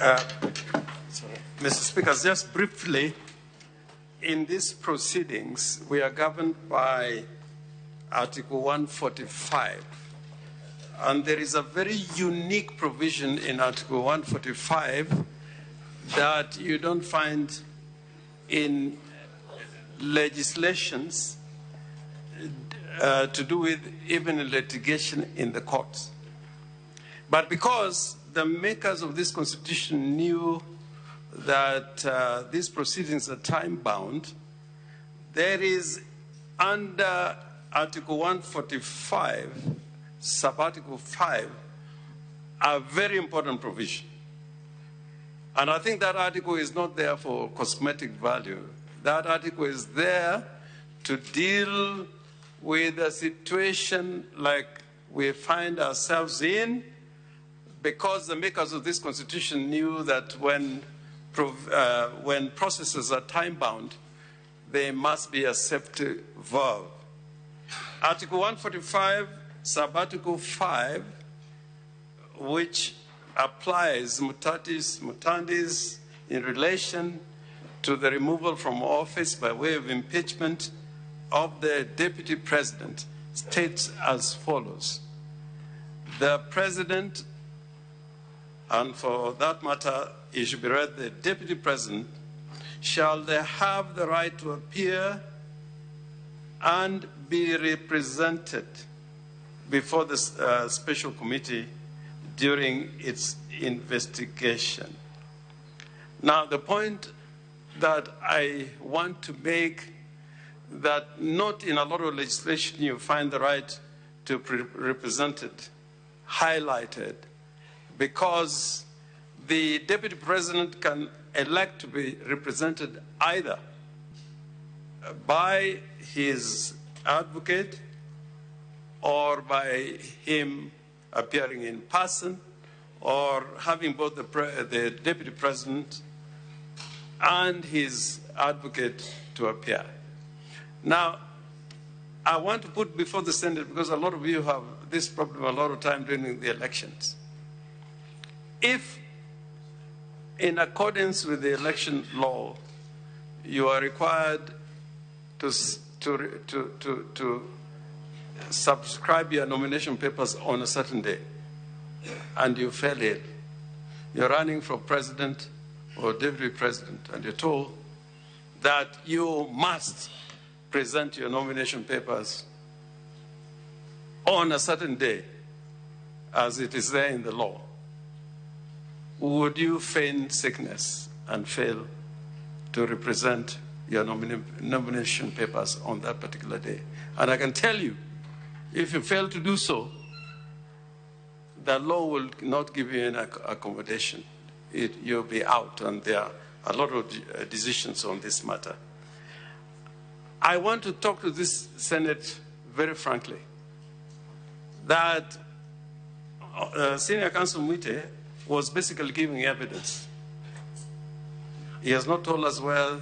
Mr. Speaker, just briefly, in these proceedings, we are governed by Article 145. And there is a very unique provision in Article 145 that you don't find in legislations to do with even litigation in the courts. But because the makers of this constitution knew that these proceedings are time-bound, there is under Article 145, Sub-Article 5, a very important provision. And I think that article is not there for cosmetic value. That article is there to deal with a situation like we find ourselves in, because the makers of this constitution knew that when processes are time-bound, there must be a safety valve. Article 145, Sub-Article 5, which applies mutatis mutandis in relation to the removal from office by way of impeachment of the Deputy President, states as follows. The President, and for that matter, it should be read, the Deputy President, shall they have the right to appear and be represented before the special committee during its investigation. Now, the point that I want to make, that not in a lot of legislation you find the right to be represented highlighted, because the Deputy President can elect to be represented either by his advocate or by him appearing in person, or having both the Deputy President and his advocate to appear. Now, I want to put before the Senate, because a lot of you have this problem a lot of time during the elections. If, in accordance with the election law, you are required to subscribe your nomination papers on a certain day, and you fail it, you're running for president or deputy president, and you're told that you must present your nomination papers on a certain day, as it is there in the law, would you feign sickness and fail to represent your nomination papers on that particular day? And I can tell you, if you fail to do so, the law will not give you any accommodation. You'll be out, and there are a lot of decisions on this matter. I want to talk to this Senate very frankly, that Senior Counsel Mwite was basically giving evidence. He has not told us where,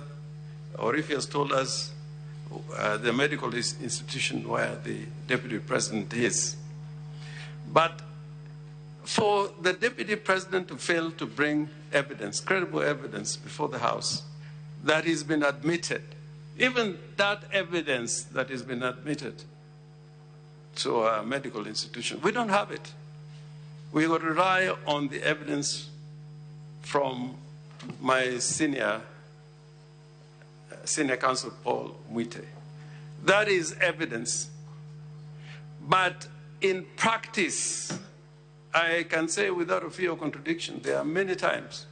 or if he has told us, the medical institution where the Deputy President is. But for the Deputy President to fail to bring evidence, credible evidence before the House, that he's been admitted, even that evidence that has been admitted to a medical institution, we don't have it. We will rely on the evidence from my senior counsel, Paul Mwite. That is evidence. But in practice, I can say without a fear of contradiction, there are many times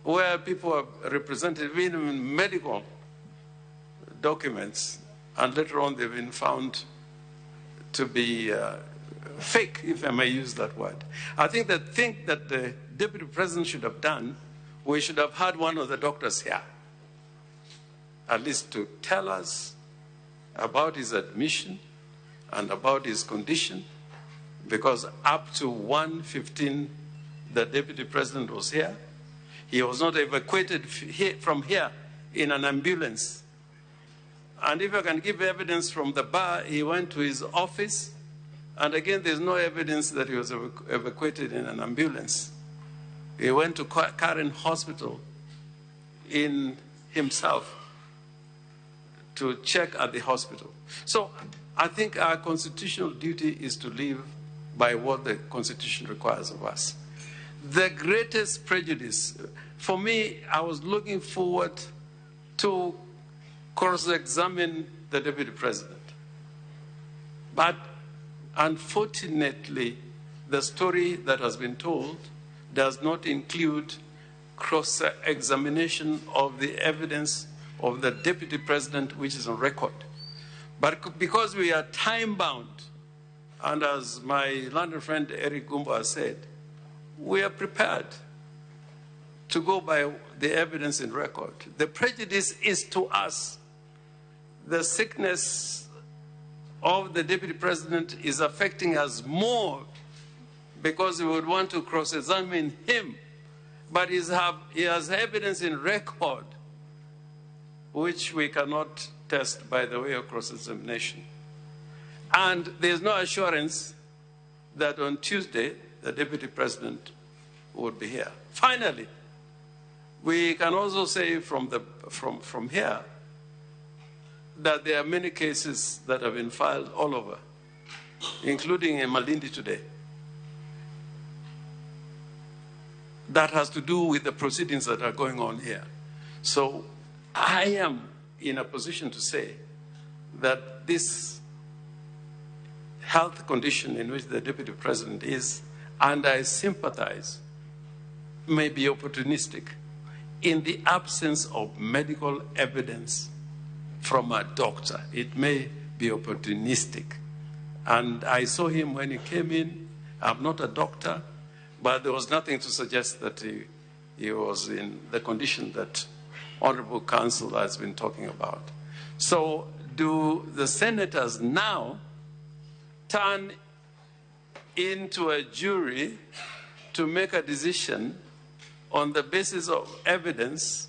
where people are represented even in medical documents, and later on they've been found to be fake, if I may use that word. I think that the Deputy President should have done, we should have had one of the doctors here, at least to tell us about his admission and about his condition, because up to 1:15, the Deputy President was here. He was not evacuated from here in an ambulance. And if I can give evidence from the bar, he went to his office, and again, there's no evidence that he was evacuated in an ambulance. He went to Karen Hospital in himself to check at the hospital. So I think our constitutional duty is to live by what the Constitution requires of us. The greatest prejudice, for me, I was looking forward to cross-examine the Deputy President. But unfortunately, the story that has been told does not include cross-examination of the evidence of the Deputy President, which is on record. But because we are time-bound, and as my London friend Eric Gumbo has said, we are prepared to go by the evidence in record. The prejudice is to us. The sickness of the Deputy President is affecting us more because we would want to cross-examine him. But he has evidence in record which we cannot test by the way of cross-examination. And there's no assurance that on Tuesday, the Deputy President would be here. Finally, we can also say from here that there are many cases that have been filed all over, including in Malindi today, that has to do with the proceedings that are going on here. So I am in a position to say that this health condition in which the Deputy President is, and I sympathize, may be opportunistic in the absence of medical evidence from a doctor. It may be opportunistic. And I saw him when he came in. I'm not a doctor, but there was nothing to suggest that he was in the condition that Honorable Counsel has been talking about. So do the senators now turn into a jury to make a decision on the basis of evidence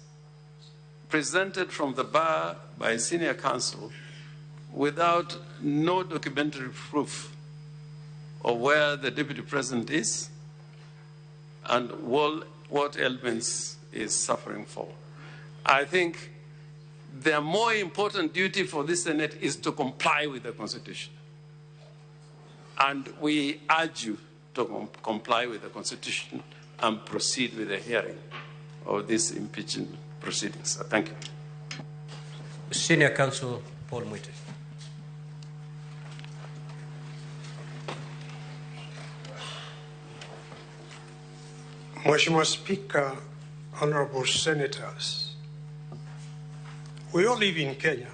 presented from the bar by senior counsel without no documentary proof of where the Deputy President is and what ailments is suffering for? I think the more important duty for this Senate is to comply with the Constitution. And we urge you to comply with the Constitution and proceed with the hearing of these impeachment proceedings. Thank you. Senior Counsel Paul Mwite. Mheshimiwa Speaker, honorable senators, we all live in Kenya.